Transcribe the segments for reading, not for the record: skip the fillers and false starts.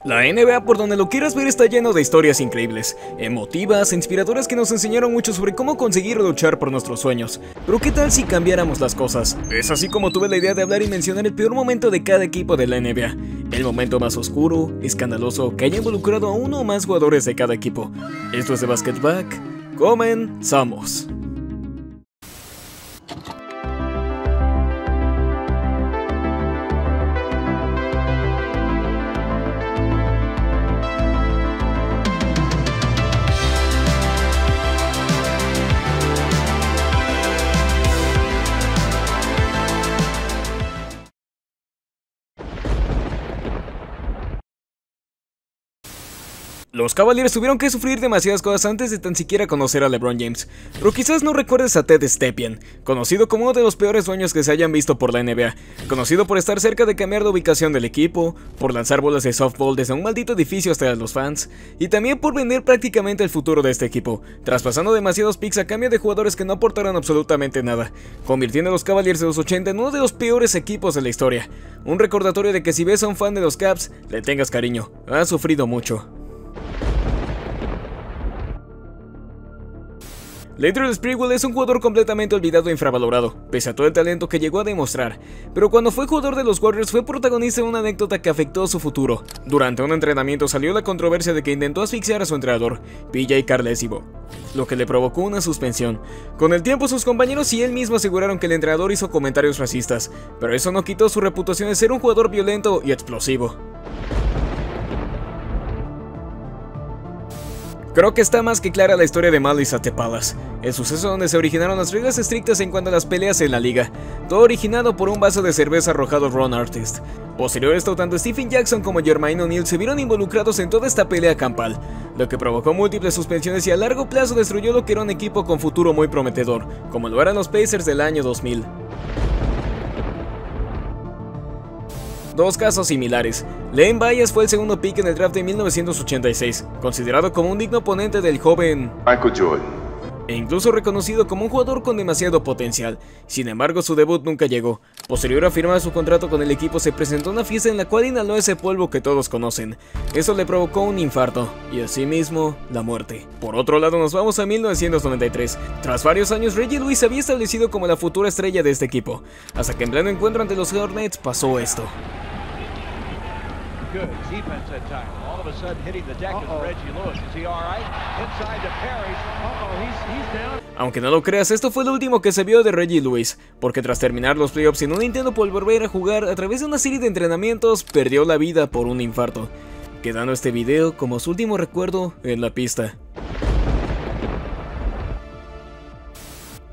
La NBA, por donde lo quieras ver, está lleno de historias increíbles, emotivas, inspiradoras que nos enseñaron mucho sobre cómo conseguir luchar por nuestros sueños. Pero ¿qué tal si cambiáramos las cosas? Es así como tuve la idea de hablar y mencionar el peor momento de cada equipo de la NBA. El momento más oscuro, escandaloso, que haya involucrado a uno o más jugadores de cada equipo. Esto es de Basket Back. Comenzamos. Los Cavaliers tuvieron que sufrir demasiadas cosas antes de tan siquiera conocer a LeBron James, pero quizás no recuerdes a Ted Stepien, conocido como uno de los peores dueños que se hayan visto por la NBA, conocido por estar cerca de cambiar de ubicación del equipo, por lanzar bolas de softball desde un maldito edificio hasta los fans, y también por vender prácticamente el futuro de este equipo, traspasando demasiados picks a cambio de jugadores que no aportaron absolutamente nada, convirtiendo a los Cavaliers de los 80 en uno de los peores equipos de la historia. Un recordatorio de que si ves a un fan de los Cavs, le tengas cariño, ha sufrido mucho. Latrell Sprewell es un jugador completamente olvidado e infravalorado, pese a todo el talento que llegó a demostrar, pero cuando fue jugador de los Warriors fue protagonista de una anécdota que afectó su futuro. Durante un entrenamiento salió la controversia de que intentó asfixiar a su entrenador, PJ Carlesimo, lo que le provocó una suspensión. Con el tiempo sus compañeros y él mismo aseguraron que el entrenador hizo comentarios racistas, pero eso no quitó su reputación de ser un jugador violento y explosivo. Creo que está más que clara la historia de Malice at the Palace, el suceso donde se originaron las reglas estrictas en cuanto a las peleas en la liga, todo originado por un vaso de cerveza arrojado Ron Artest. Posterior a esto, tanto Stephen Jackson como Jermaine O'Neal se vieron involucrados en toda esta pelea campal, lo que provocó múltiples suspensiones y a largo plazo destruyó lo que era un equipo con futuro muy prometedor, como lo eran los Pacers del año 2000. Dos casos similares. Len Bias fue el segundo pick en el draft de 1986, considerado como un digno oponente del joven Michael Jordan, e incluso reconocido como un jugador con demasiado potencial. Sin embargo, su debut nunca llegó. Posterior a firmar su contrato con el equipo, se presentó una fiesta en la cual inhaló ese polvo que todos conocen. Eso le provocó un infarto, y asimismo, la muerte. Por otro lado, nos vamos a 1993. Tras varios años, Reggie Lewis se había establecido como la futura estrella de este equipo, hasta que en pleno encuentro ante los Hornets pasó esto. Good defense that time. All of a sudden hitting the deck is Reggie Lewis. Is he all right? Inside to Perry. He's down. Aunque no lo creas, esto fue lo último que se vio de Reggie Lewis, porque tras terminar los playoffs en un intento por volver a jugar a través de una serie de entrenamientos, perdió la vida por un infarto, quedando este video como su último recuerdo en la pista.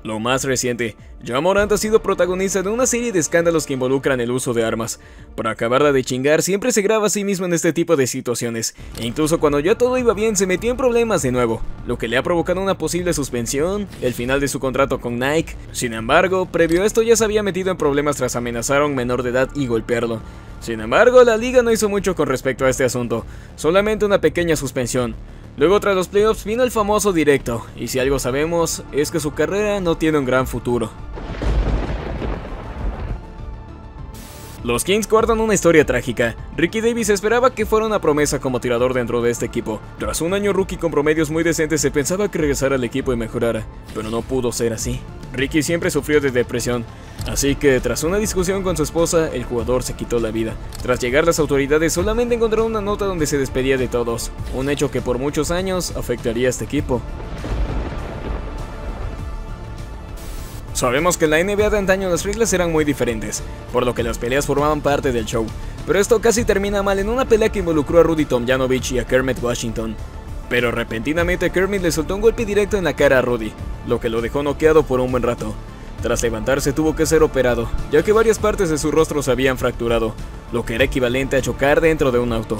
Lo más reciente, Ja Morant ha sido protagonista de una serie de escándalos que involucran el uso de armas. Para acabarla de chingar, siempre se graba a sí mismo en este tipo de situaciones, e incluso cuando ya todo iba bien se metió en problemas de nuevo, lo que le ha provocado una posible suspensión, el final de su contrato con Nike. Sin embargo, previo a esto ya se había metido en problemas tras amenazar a un menor de edad y golpearlo. Sin embargo, la liga no hizo mucho con respecto a este asunto, solamente una pequeña suspensión. Luego tras los playoffs vino el famoso directo, y si algo sabemos es que su carrera no tiene un gran futuro. Los Kings guardan una historia trágica. Ricky Davis esperaba que fuera una promesa como tirador dentro de este equipo. Tras un año rookie con promedios muy decentes se pensaba que regresara al equipo y mejorara, pero no pudo ser así. Ricky siempre sufrió de depresión, así que tras una discusión con su esposa, el jugador se quitó la vida. Tras llegar las autoridades solamente encontraron una nota donde se despedía de todos, un hecho que por muchos años afectaría a este equipo. Sabemos que en la NBA de antaño las reglas eran muy diferentes, por lo que las peleas formaban parte del show, pero esto casi termina mal en una pelea que involucró a Rudy Tomjanovich y a Kermit Washington. Pero repentinamente Kermit le soltó un golpe directo en la cara a Rudy, lo que lo dejó noqueado por un buen rato. Tras levantarse tuvo que ser operado, ya que varias partes de su rostro se habían fracturado, lo que era equivalente a chocar dentro de un auto.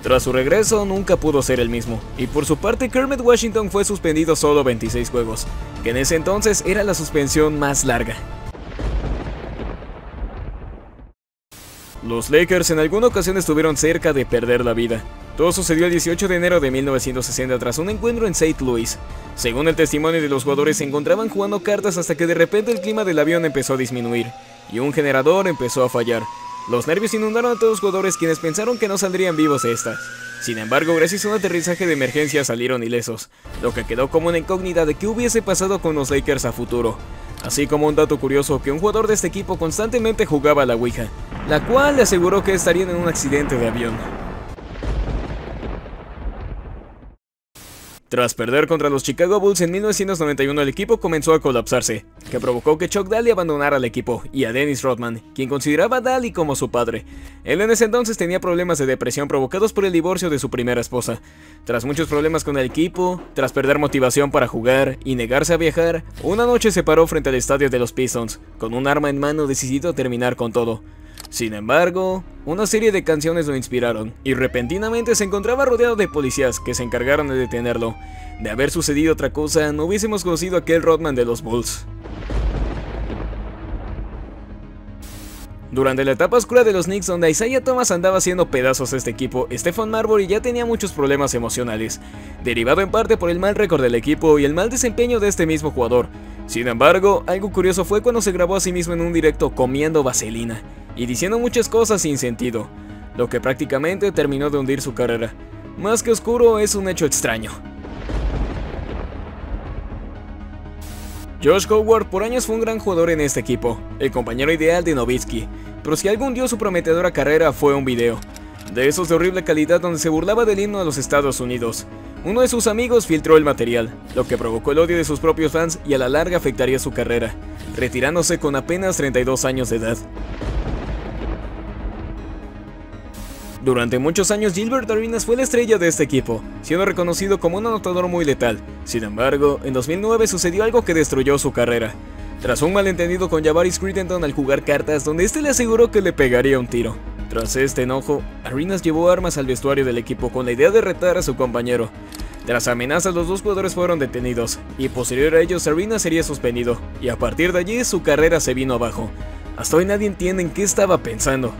Tras su regreso nunca pudo ser el mismo, y por su parte Kermit Washington fue suspendido solo 26 juegos, que en ese entonces era la suspensión más larga. Los Lakers en alguna ocasión estuvieron cerca de perder la vida. Todo sucedió el 18 de enero de 1960 tras un encuentro en St. Louis. Según el testimonio de los jugadores, se encontraban jugando cartas hasta que de repente el clima del avión empezó a disminuir, y un generador empezó a fallar. Los nervios inundaron a todos los jugadores, quienes pensaron que no saldrían vivos de estas. Sin embargo, gracias a un aterrizaje de emergencia salieron ilesos, lo que quedó como una incógnita de qué hubiese pasado con los Lakers a futuro. Así como un dato curioso que un jugador de este equipo constantemente jugaba a la Ouija, la cual le aseguró que estarían en un accidente de avión. Tras perder contra los Chicago Bulls en 1991, el equipo comenzó a colapsarse, que provocó que Chuck Daly abandonara al equipo y a Dennis Rodman, quien consideraba a Daly como su padre. Él en ese entonces tenía problemas de depresión provocados por el divorcio de su primera esposa. Tras muchos problemas con el equipo, tras perder motivación para jugar y negarse a viajar, una noche se paró frente al estadio de los Pistons, con un arma en mano decidido a terminar con todo. Sin embargo, una serie de canciones lo inspiraron, y repentinamente se encontraba rodeado de policías que se encargaron de detenerlo. De haber sucedido otra cosa, no hubiésemos conocido a aquel Rodman de los Bulls. Durante la etapa oscura de los Knicks, donde Isaiah Thomas andaba haciendo pedazos a este equipo, Stephon Marbury ya tenía muchos problemas emocionales, derivado en parte por el mal récord del equipo y el mal desempeño de este mismo jugador. Sin embargo, algo curioso fue cuando se grabó a sí mismo en un directo comiendo vaselina y diciendo muchas cosas sin sentido, lo que prácticamente terminó de hundir su carrera. Más que oscuro, es un hecho extraño. Josh Howard por años fue un gran jugador en este equipo, el compañero ideal de Nowitzki, pero si algún dio su prometedora carrera fue un video, de esos de horrible calidad donde se burlaba del himno de los Estados Unidos. Uno de sus amigos filtró el material, lo que provocó el odio de sus propios fans y a la larga afectaría su carrera, retirándose con apenas 32 años de edad. Durante muchos años Gilbert Arenas fue la estrella de este equipo, siendo reconocido como un anotador muy letal. Sin embargo, en 2009 sucedió algo que destruyó su carrera. Tras un malentendido con Javaris Crittenton al jugar cartas, donde este le aseguró que le pegaría un tiro. Tras este enojo, Arenas llevó armas al vestuario del equipo con la idea de retar a su compañero. Tras amenazas, los dos jugadores fueron detenidos, y posterior a ellos Arenas sería suspendido, y a partir de allí su carrera se vino abajo. Hasta hoy nadie entiende en qué estaba pensando.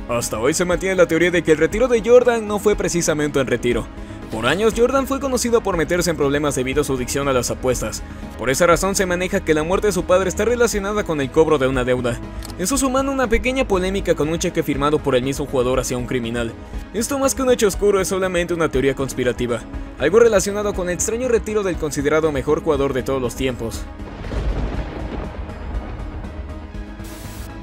Hasta hoy se mantiene la teoría de que el retiro de Jordan no fue precisamente un retiro. Por años Jordan fue conocido por meterse en problemas debido a su adicción a las apuestas. Por esa razón se maneja que la muerte de su padre está relacionada con el cobro de una deuda. Eso sumando una pequeña polémica con un cheque firmado por el mismo jugador hacia un criminal. Esto más que un hecho oscuro es solamente una teoría conspirativa, algo relacionado con el extraño retiro del considerado mejor jugador de todos los tiempos.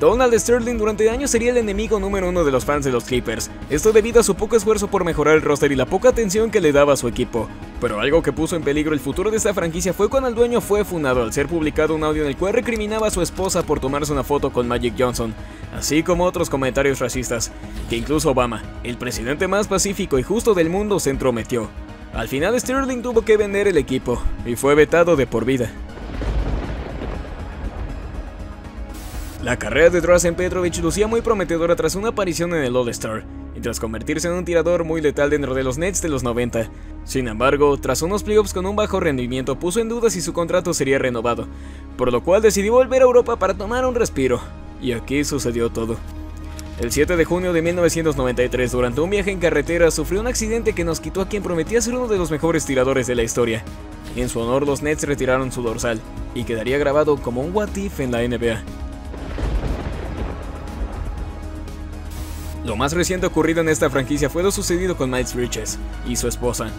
Donald Sterling durante años sería el enemigo número uno de los fans de los Clippers, esto debido a su poco esfuerzo por mejorar el roster y la poca atención que le daba a su equipo. Pero algo que puso en peligro el futuro de esta franquicia fue cuando el dueño fue funado al ser publicado un audio en el cual recriminaba a su esposa por tomarse una foto con Magic Johnson, así como otros comentarios racistas, que incluso Obama, el presidente más pacífico y justo del mundo, se entrometió. Al final Sterling tuvo que vender el equipo, y fue vetado de por vida. La carrera de Drazen Petrovic lucía muy prometedora tras una aparición en el All-Star, y tras convertirse en un tirador muy letal dentro de los Nets de los 90. Sin embargo, tras unos playoffs con un bajo rendimiento, puso en duda si su contrato sería renovado, por lo cual decidió volver a Europa para tomar un respiro, y aquí sucedió todo. El 7 de junio de 1993, durante un viaje en carretera, sufrió un accidente que nos quitó a quien prometía ser uno de los mejores tiradores de la historia. En su honor, los Nets retiraron su dorsal, y quedaría grabado como un what if en la NBA. Lo más reciente ocurrido en esta franquicia fue lo sucedido con Miles Bridges y su esposa.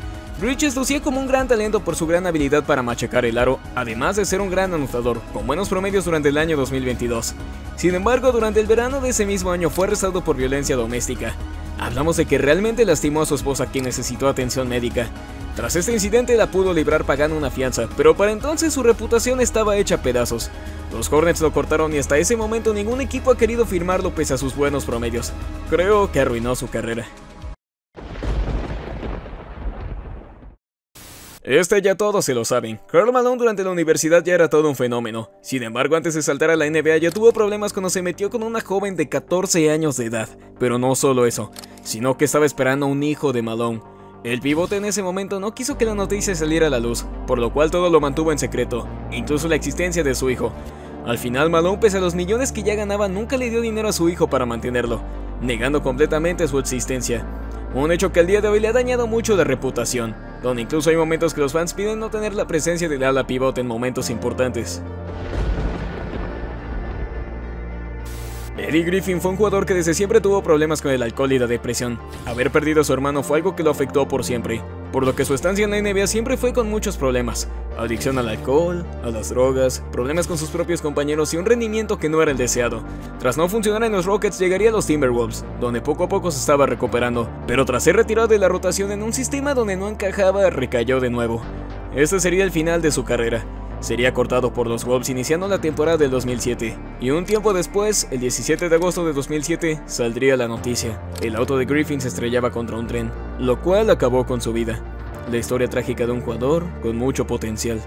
Bridges lucía como un gran talento por su gran habilidad para machacar el aro, además de ser un gran anotador, con buenos promedios durante el año 2022. Sin embargo, durante el verano de ese mismo año fue arrestado por violencia doméstica. Hablamos de que realmente lastimó a su esposa, quien necesitó atención médica. Tras este incidente la pudo librar pagando una fianza, pero para entonces su reputación estaba hecha a pedazos. Los Hornets lo cortaron y hasta ese momento ningún equipo ha querido firmarlo pese a sus buenos promedios. Creo que arruinó su carrera. Ya todos se lo saben. Karl Malone durante la universidad ya era todo un fenómeno. Sin embargo, antes de saltar a la NBA ya tuvo problemas cuando se metió con una joven de 14 años de edad. Pero no solo eso, sino que estaba esperando un hijo de Malone. El pivote en ese momento no quiso que la noticia saliera a la luz, por lo cual todo lo mantuvo en secreto, incluso la existencia de su hijo. Al final Malone, pese a los millones que ya ganaba, nunca le dio dinero a su hijo para mantenerlo, negando completamente su existencia. Un hecho que al día de hoy le ha dañado mucho la reputación, donde incluso hay momentos que los fans piden no tener la presencia del ala pivote en momentos importantes. Eddie Griffin fue un jugador que desde siempre tuvo problemas con el alcohol y la depresión. Haber perdido a su hermano fue algo que lo afectó por siempre, por lo que su estancia en la NBA siempre fue con muchos problemas: adicción al alcohol, a las drogas, problemas con sus propios compañeros y un rendimiento que no era el deseado. Tras no funcionar en los Rockets, llegaría a los Timberwolves, donde poco a poco se estaba recuperando, pero tras ser retirado de la rotación en un sistema donde no encajaba, recayó de nuevo. Este sería el final de su carrera. Sería cortado por los Wolves iniciando la temporada del 2007, y un tiempo después, el 17 de agosto de 2007, saldría la noticia: el auto de Griffin se estrellaba contra un tren, lo cual acabó con su vida. La historia trágica de un jugador con mucho potencial.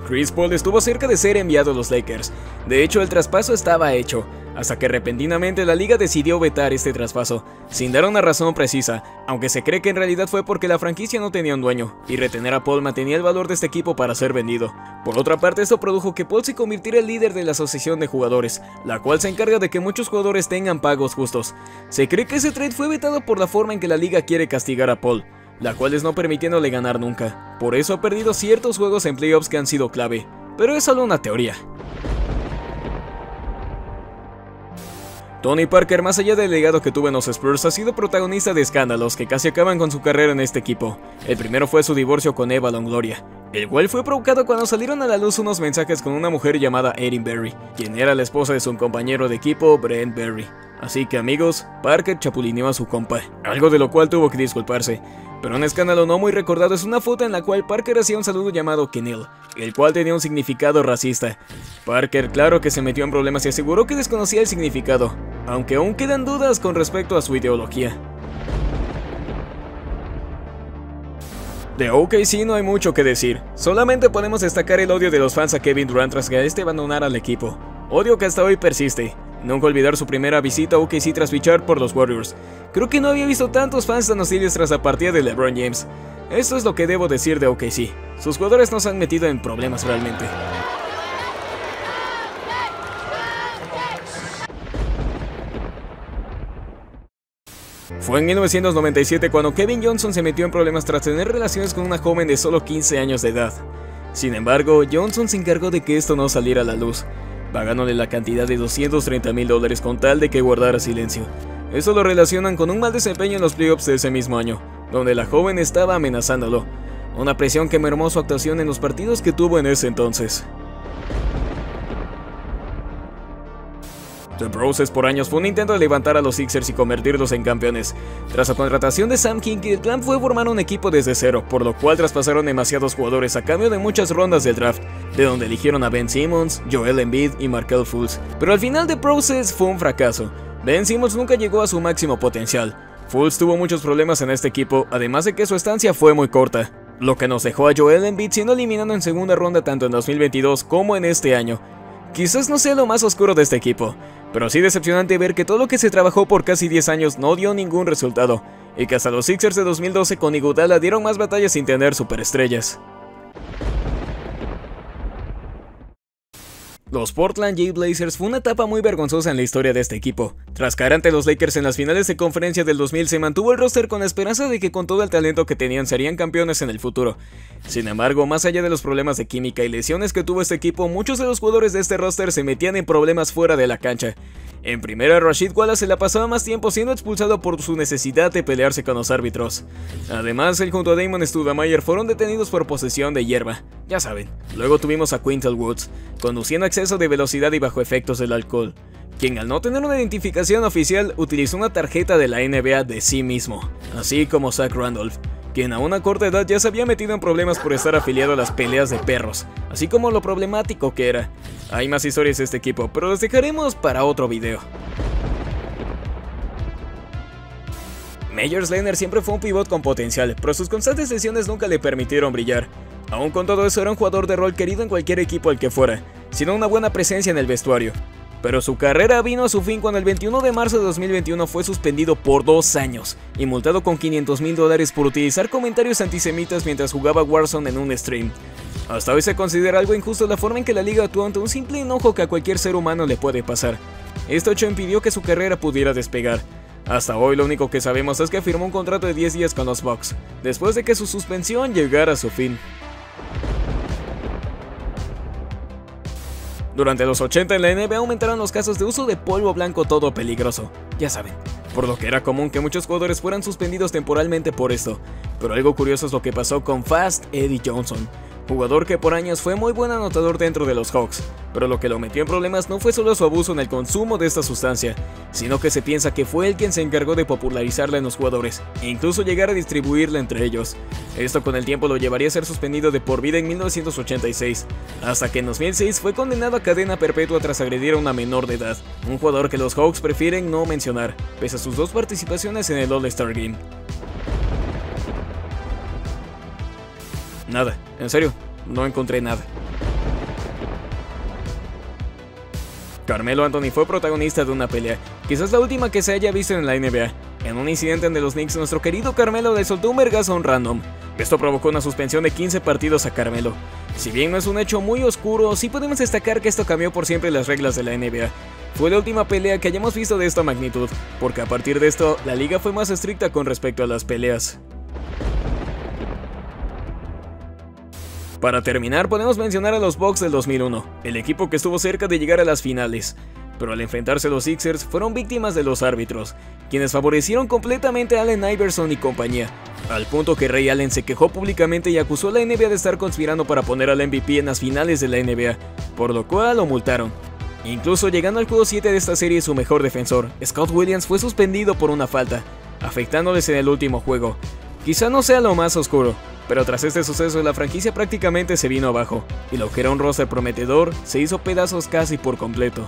Chris Paul estuvo cerca de ser enviado a los Lakers. De hecho, el traspaso estaba hecho, hasta que repentinamente la liga decidió vetar este traspaso, sin dar una razón precisa, aunque se cree que en realidad fue porque la franquicia no tenía un dueño, y retener a Paul mantenía el valor de este equipo para ser vendido. Por otra parte, esto produjo que Paul se convirtiera en líder de la asociación de jugadores, la cual se encarga de que muchos jugadores tengan pagos justos. Se cree que ese trade fue vetado por la forma en que la liga quiere castigar a Paul, la cual es no permitiéndole ganar nunca. Por eso ha perdido ciertos juegos en playoffs que han sido clave, pero es solo una teoría. Tony Parker, más allá del legado que tuvo en los Spurs, ha sido protagonista de escándalos que casi acaban con su carrera en este equipo. El primero fue su divorcio con Eva Longoria, el cual fue provocado cuando salieron a la luz unos mensajes con una mujer llamada Erin Berry, quien era la esposa de su compañero de equipo, Brent Berry. Así que, amigos, Parker chapulineó a su compa, algo de lo cual tuvo que disculparse. Pero un escándalo no muy recordado es una foto en la cual Parker hacía un saludo llamado Kenil, el cual tenía un significado racista. Parker, claro que se metió en problemas y aseguró que desconocía el significado, aunque aún quedan dudas con respecto a su ideología. De OKC no hay mucho que decir, solamente podemos destacar el odio de los fans a Kevin Durant tras que este abandonara al equipo, odio que hasta hoy persiste. Nunca olvidar su primera visita a OKC tras fichar por los Warriors. Creo que no había visto tantos fans tan hostiles tras la partida de LeBron James. Esto es lo que debo decir de OKC, sus jugadores no se han metido en problemas realmente. Fue en 1997 cuando Kevin Johnson se metió en problemas tras tener relaciones con una joven de solo 15 años de edad. Sin embargo, Johnson se encargó de que esto no saliera a la luz, pagándole la cantidad de $230,000 con tal de que guardara silencio. Eso lo relacionan con un mal desempeño en los playoffs de ese mismo año, donde la joven estaba amenazándolo, una presión que mermó su actuación en los partidos que tuvo en ese entonces. The Process por años fue un intento de levantar a los Sixers y convertirlos en campeones. Tras la contratación de Sam King, el plan fue formar un equipo desde cero, por lo cual traspasaron demasiados jugadores a cambio de muchas rondas del draft, de donde eligieron a Ben Simmons, Joel Embiid y Markelle Fultz. Pero al final The Process fue un fracaso. Ben Simmons nunca llegó a su máximo potencial. Fultz tuvo muchos problemas en este equipo, además de que su estancia fue muy corta, lo que nos dejó a Joel Embiid siendo eliminado en segunda ronda tanto en 2022 como en este año. Quizás no sea lo más oscuro de este equipo, pero sí decepcionante ver que todo lo que se trabajó por casi 10 años no dio ningún resultado, y que hasta los Sixers de 2012 con Iguodala dieron más batallas sin tener superestrellas. Los Portland Trail Blazers fue una etapa muy vergonzosa en la historia de este equipo. Tras caer ante los Lakers en las finales de conferencia del 2000, se mantuvo el roster con la esperanza de que con todo el talento que tenían serían campeones en el futuro. Sin embargo, más allá de los problemas de química y lesiones que tuvo este equipo, muchos de los jugadores de este roster se metían en problemas fuera de la cancha. En primera, Rasheed Wallace se la pasaba más tiempo siendo expulsado por su necesidad de pelearse con los árbitros. Además, él junto a Damon Stoudemire fueron detenidos por posesión de hierba, ya saben. Luego tuvimos a Quintel Woods, conduciendo a exceso de velocidad y bajo efectos del alcohol, quien al no tener una identificación oficial utilizó una tarjeta de la NBA de sí mismo, así como Zach Randolph, quien a una corta edad ya se había metido en problemas por estar afiliado a las peleas de perros, así como lo problemático que era. Hay más historias de este equipo, pero las dejaremos para otro video. Meyers Leonard siempre fue un pivot con potencial, pero sus constantes lesiones nunca le permitieron brillar. Aún con todo eso, era un jugador de rol querido en cualquier equipo al que fuera, sino una buena presencia en el vestuario. Pero su carrera vino a su fin cuando el 21 de marzo de 2021 fue suspendido por 2 años y multado con $500,000 por utilizar comentarios antisemitas mientras jugaba Warzone en un stream. Hasta hoy se considera algo injusto la forma en que la liga actuó ante un simple enojo que a cualquier ser humano le puede pasar. Este hecho impidió que su carrera pudiera despegar. Hasta hoy lo único que sabemos es que firmó un contrato de 10 días con los Bucks, después de que su suspensión llegara a su fin. Durante los 80 en la NBA aumentaron los casos de uso de polvo blanco todo peligroso, ya saben, por lo que era común que muchos jugadores fueran suspendidos temporalmente por esto. Pero algo curioso es lo que pasó con Fast Eddie Johnson, jugador que por años fue muy buen anotador dentro de los Hawks, pero lo que lo metió en problemas no fue solo su abuso en el consumo de esta sustancia, sino que se piensa que fue él quien se encargó de popularizarla en los jugadores, e incluso llegar a distribuirla entre ellos. Esto con el tiempo lo llevaría a ser suspendido de por vida en 1986, hasta que en 2006 fue condenado a cadena perpetua tras agredir a una menor de edad, un jugador que los Hawks prefieren no mencionar, pese a sus 2 participaciones en el All-Star Game. Nada, en serio, no encontré nada. Carmelo Anthony fue protagonista de una pelea, quizás la última que se haya visto en la NBA. En un incidente de los Knicks, nuestro querido Carmelo le soltó un vergazo a un random. Esto provocó una suspensión de 15 partidos a Carmelo. Si bien no es un hecho muy oscuro, sí podemos destacar que esto cambió por siempre las reglas de la NBA. Fue la última pelea que hayamos visto de esta magnitud, porque a partir de esto, la liga fue más estricta con respecto a las peleas. Para terminar, podemos mencionar a los Bucks del 2001, el equipo que estuvo cerca de llegar a las finales, pero al enfrentarse a los Sixers fueron víctimas de los árbitros, quienes favorecieron completamente a Allen Iverson y compañía, al punto que Ray Allen se quejó públicamente y acusó a la NBA de estar conspirando para poner al MVP en las finales de la NBA, por lo cual lo multaron. Incluso llegando al juego 7 de esta serie, su mejor defensor, Scott Williams, fue suspendido por una falta, afectándoles en el último juego. Quizá no sea lo más oscuro, pero tras este suceso la franquicia prácticamente se vino abajo, y lo que era un roster prometedor se hizo pedazos casi por completo.